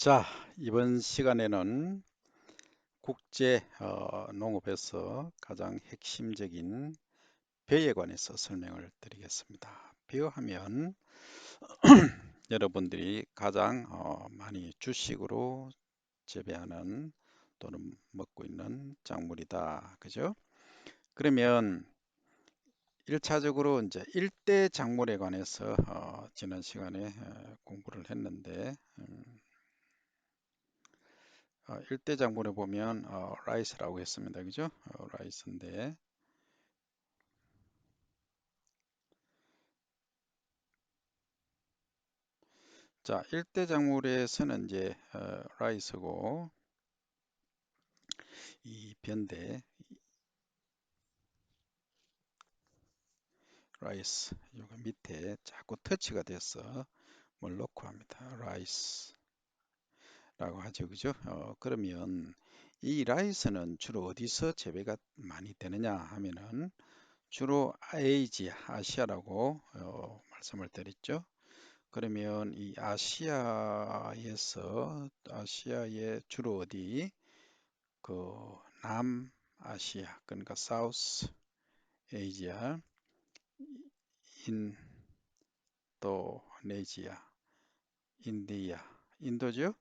자, 이번 시간에는 국제 농업에서 가장 핵심적인 벼에 관해서 설명을 드리겠습니다. 벼 하면 여러분들이 가장 많이 주식으로 재배하는 또는 먹고 있는 작물이다. 그죠? 그러면 1차적으로 이제 일대 작물에 관해서 지난 시간에 공부를 했는데 일대 작물에 보면 라이스라고 했습니다. 그죠? 라이스인데 자, 일대 작물에서는 이제 라이스고 이 변대 라이스 요거 밑에 자꾸 터치가 돼서 뭘 넣고 합니다. 라이스라고 하죠. 그죠? 그러면 이 라이스는 주로 어디서 재배가 많이 되느냐 하면은 주로 아시아라고 말씀을 드렸죠. 그러면 이 아시아의 주로 어디 그 남아시아 그러니까 사우스 에이지아, 인도네시아, 인디아, 인도죠.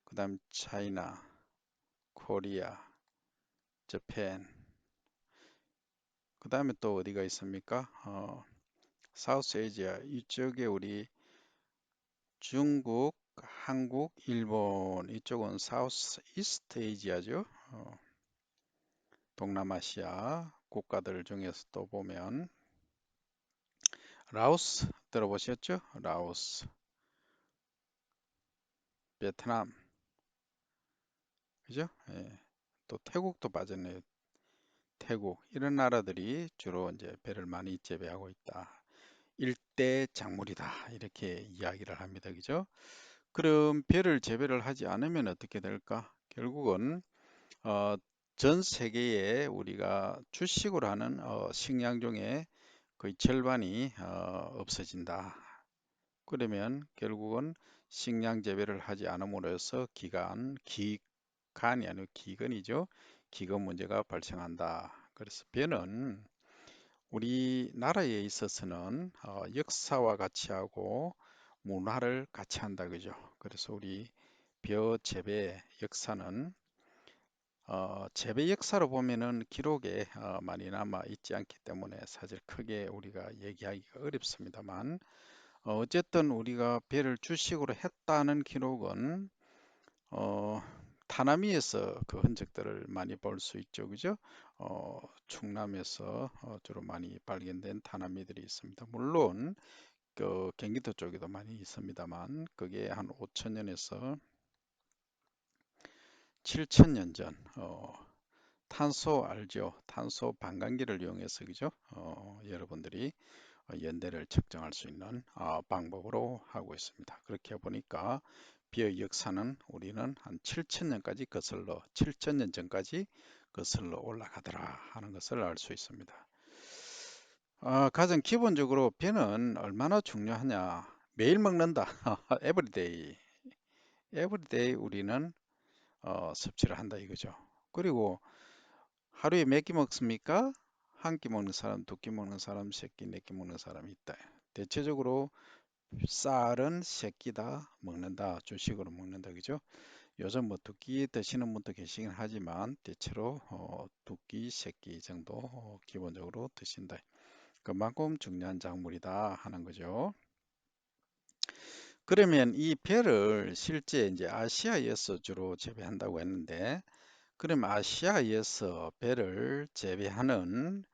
그 다음 차이나, 코리아, 재팬. 그 다음에 또 어디가 있습니까? 사우스 에이지아 이쪽에 우리 중국, 한국, 일본 이쪽은 사우스 이스트 에이지아죠. 동남아시아 국가들 중에서 또 보면 라오스 들어보셨죠? 라오스, 베트남, 그죠? 예. 또 태국도 빠졌네요. 태국 이런 나라들이 주로 이제 배를 많이 재배하고 있다. 일대 작물이다. 이렇게 이야기를 합니다. 그죠? 그럼 배를 재배를 하지 않으면 어떻게 될까? 결국은 어, 전 세계에 우리가 주식으로 하는 식량 중에 거의 절반이 없어진다. 그러면 결국은 식량 재배를 하지 않음으로써 기간이 아니고 기근이죠. 기근 문제가 발생한다. 그래서 배는 우리나라에 있어서는 역사와 같이 하고 문화를 같이 한다 그죠. 그래서 우리 벼 재배 역사는 재배 역사로 보면은 기록에 많이 남아 있지 않기 때문에 사실 크게 우리가 얘기하기가 어렵습니다만 어쨌든 우리가 배를 주식으로 했다는 기록은 어, 타나미에서 그 흔적들을 많이 볼 수 있죠, 그죠? 충남에서 주로 많이 발견된 타나미들이 있습니다. 물론 그 경기도 쪽에도 많이 있습니다만 그게 한 5천 년에서 7천 년 전, 탄소 알죠? 탄소 반감기를 이용해서 그죠? 여러분들이 연대를 측정할 수 있는 방법으로 하고 있습니다. 그렇게 보니까 비의 역사는 우리는 한 7천년까지 거슬러 7천년 전까지 거슬러 올라가더라 하는 것을 알 수 있습니다. 가장 기본적으로 비는 얼마나 중요하냐? 매일 먹는다. 에브리데이. 에브리데이 우리는 섭취를 한다 이거죠. 그리고 하루에 몇 끼 먹습니까? 한 끼 먹는 사람, 두 끼 먹는 사람, 세 끼, 네 끼 먹는 사람이 있다. 대체적으로 쌀은 세 끼 다 먹는다. 주식으로 먹는다. 그죠? 요즘 뭐 두 끼 드시는 분도 계시긴 하지만 대체로 두 끼, 세 끼 정도 기본적으로 드신다. 그만큼 중요한 작물이다 하는 거죠. 그러면 이 벼를 실제 이제 아시아에서 주로 재배한다고 했는데, 그럼 아시아에서 벼를 재배하는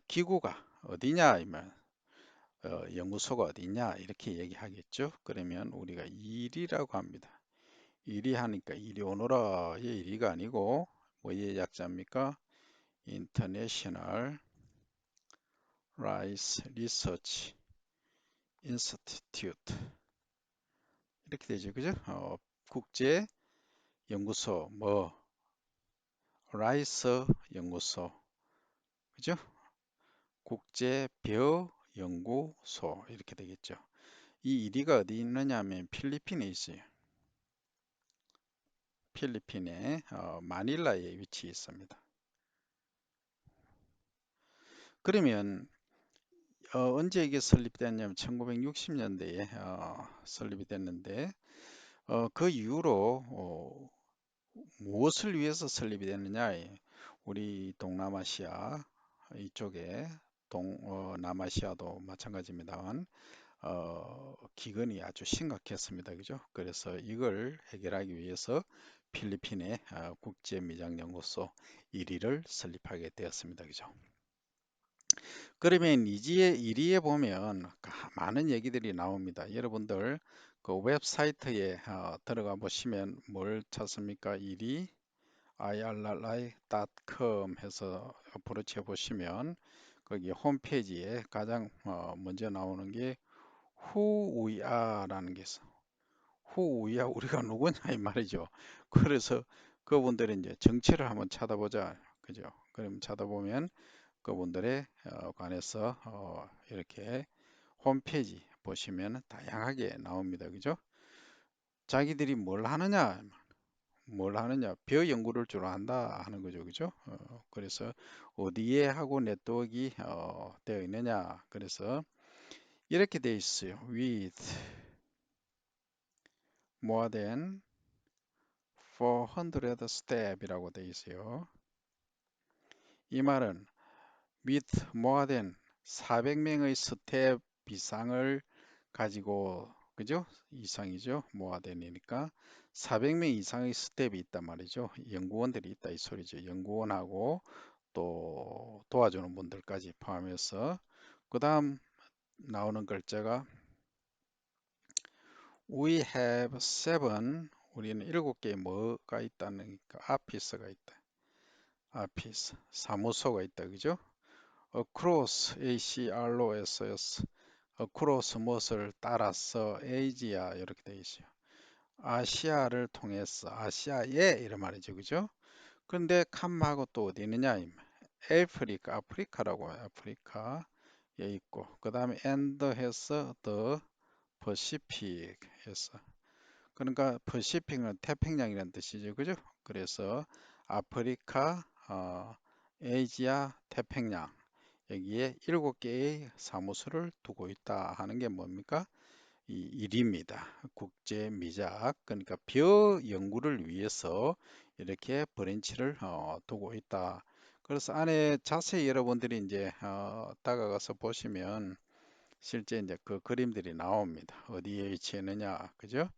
기구가 어디냐? 이면 연구소가 어디냐? 이렇게 얘기하겠죠. 그러면 우리가 일이라고 합니다. 일이 하니까 이리 오너라의 일이가 아니고 뭐의 약자입니까? International Rice Research Institute 이렇게 되죠, 그죠? 국제 연구소, 뭐 라이스 연구소, 그죠? 국제 벼 연구소 이렇게 되겠죠. 이 이리가 어디 있느냐 하면 필리핀에 있어요. 필리핀의 마닐라에 위치해 있습니다. 그러면 언제 이게 설립됐냐면 1960년대에 설립이 됐는데 그 이후로 무엇을 위해서 설립이 됐느냐? 우리 동남아시아 이쪽에 남아시아도 마찬가지입니다만 기근이 아주 심각했습니다. 그죠? 그래서 이걸 해결하기 위해서 필리핀의 국제미장연구소 1위를 설립하게 되었습니다. 그죠? 그러면 이지의 1위에 보면 많은 얘기들이 나옵니다. 여러분들 그 웹사이트에 들어가 보시면 뭘 찾습니까? 1위 irri.com 해서 브로치해 보시면 거기 홈페이지에 가장 먼저 나오는 게 Who we are라는 게 있어. Who we are 우리가 누구냐 이 말이죠. 그래서 그분들의 이제 정체를 한번 찾아보자. 그죠? 그럼 찾아보면 그분들의 관해서 이렇게 홈페이지 보시면 다양하게 나옵니다. 그죠? 자기들이 뭘 하느냐, 벼 연구를 주로 한다 하는 거죠. 그죠? 그래서 어디에 하고 네트워크가 되어 있느냐. 그래서 이렇게 되어 있어요. With more than 400 step이라고 되어 있어요. 이 말은 with more than 400명의 스텝 이상을 가지고 그죠? 이상이죠. more than이니까 400명 이상의 스텝이 있단 말이죠. 연구원들이 있다 이 소리죠. 연구원하고 또 도와주는 분들까지 포함해서 그 다음 나오는 글자가 We have seven 우리는 7개의 뭐가 있다니까 아피스가 있다. 아피스 사무소가 있다. 그죠? across ACROSS across 무엇을 따라서 아시아 이렇게 되어 있어요. 아시아를 통해서 아시아에 이런 말이죠. 그죠? 근데 캄하고 또 어디 있느냐? 아프리카라고 해요. 아프리카에 있고 그 다음에 and 해서 the Pacific 해서 그러니까 퍼시픽은 태평양이라는 뜻이죠. 그죠? 그래서 아프리카, 아시아, 태평양 여기에 7개의 사무소를 두고 있다 하는 게 뭡니까? 이 일입니다. 국제 미작 그러니까 벼 연구를 위해서 이렇게 브랜치를 두고 있다. 그래서 안에 자세히 여러분들이 이제 다가가서 보시면 실제 이제 그 그림들이 나옵니다. 어디에 위치했느냐, 그죠?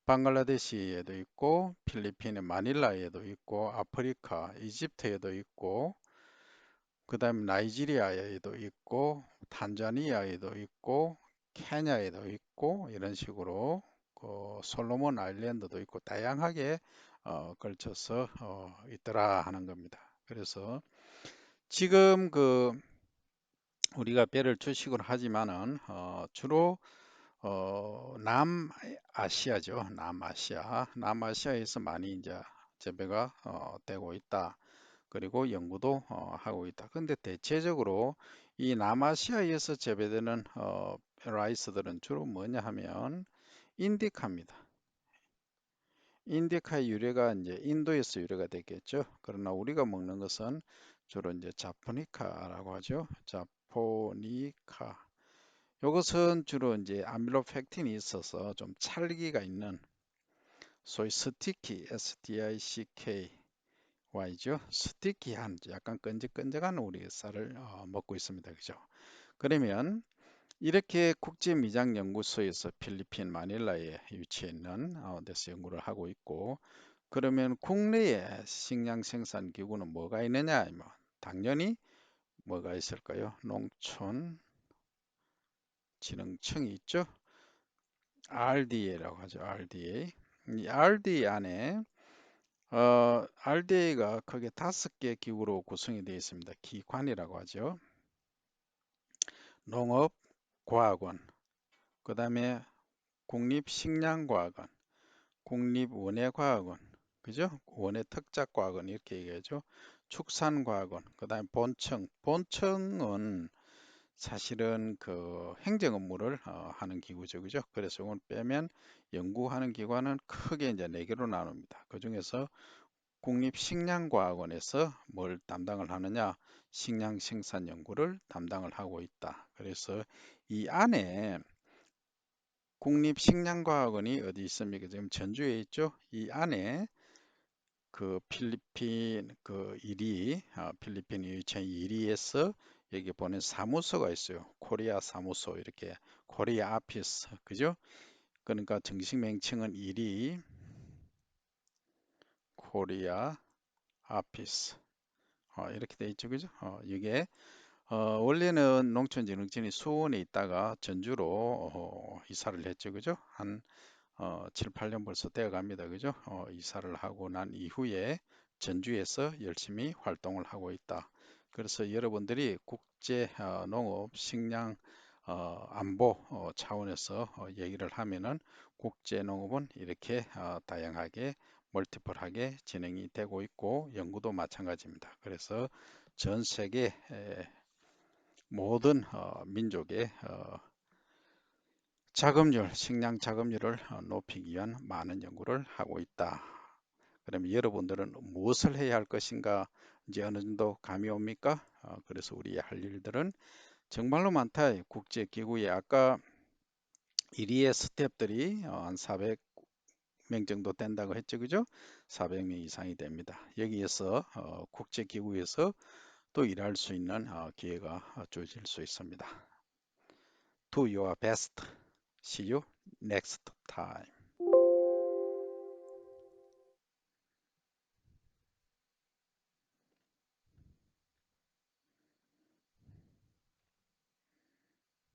방글라데시에도 있고, 필리핀의 마닐라에도 있고, 아프리카, 이집트에도 있고, 그 다음에 나이지리아에도 있고, 탄자니아에도 있고, 케냐에도 있고, 이런 식으로 그 솔로몬 아일랜드도 있고, 다양하게 걸쳐서 있더라 하는 겁니다. 그래서 지금 그 우리가 배를 주식으로 하지만은 주로 남아시아죠. 남아시아에서 많이 이제 재배가 되고 있다. 그리고 연구도 하고 있다. 근데 대체적으로 이 남아시아에서 재배되는 라이스들은 주로 뭐냐 하면 인디카입니다. 인디카의 유래가 이제 인도에서 유래가 됐겠죠. 그러나 우리가 먹는 것은 주로 이제 자포니카라고 하죠. 자포니카. 이것은 주로 이제 아밀로펙틴이 있어서 좀 찰기가 있는 소위 스티키, STICKY죠. 스티키한 약간 끈적끈적한 우리 쌀을 먹고 있습니다. 그죠? 그러면 이렇게 국제미장연구소에서 필리핀 마닐라에 위치해 있는 데서 연구를 하고 있고 그러면 국내에 식량 생산 기구는 뭐가 있느냐? 뭐 당연히 뭐가 있을까요? 농촌진흥청이 있죠. RDA라고 하죠. RDA. 이 RDA 안에 RDA가 크게 5개 기구로 구성이 되어 있습니다. 기관이라고 하죠. 농업과학원, 그 다음에 국립식량과학원, 국립원예과학원, 그죠? 원예특작과학원 이렇게 얘기하죠. 축산과학원, 그 다음에 본청은 사실은 그 행정 업무를 하는 기구죠, 그죠? 그래서 이걸 빼면 연구하는 기관은 크게 이제 네 개로 나눕니다. 그 중에서 국립식량과학원에서 뭘 담당을 하느냐? 식량 생산 연구를 담당을 하고 있다. 그래서 이 안에 국립식량과학원이 어디 있습니까? 지금 전주에 있죠? 이 안에 그 필리핀 그 이리 필리핀 유치원 이리에서 여기 보낸 사무소가 있어요. 코리아 사무소 이렇게 코리아 아피스 그죠? 그러니까 정식 명칭은 이리 코리아 아피스 이렇게 돼 있죠, 그죠? 이게 원래는 농촌진흥청이 수원에 있다가 전주로 이사를 했죠, 그죠? 한 7, 8년 벌써 되어 갑니다. 그죠? 이사를 하고 난 이후에 전주에서 열심히 활동을 하고 있다. 그래서 여러분들이 국제 농업 식량 안보 차원에서 얘기를 하면은 국제 농업은 이렇게 다양하게 멀티플하게 진행이 되고 있고 연구도 마찬가지입니다. 그래서 전 세계 모든 민족의 자금률, 식량 자금률을 높이기 위한 많은 연구를 하고 있다. 그러면 여러분들은 무엇을 해야 할 것인가 이제 어느 정도 감이 옵니까? 그래서 우리 할 일들은 정말로 많다. 국제기구에 아까 1위의 스텝들이 한 400명 정도 된다고 했죠, 그죠? 400명 이상이 됩니다. 여기에서 국제기구에서 또 일할 수 있는 기회가 주어질 수 있습니다. Do your best. See you next time.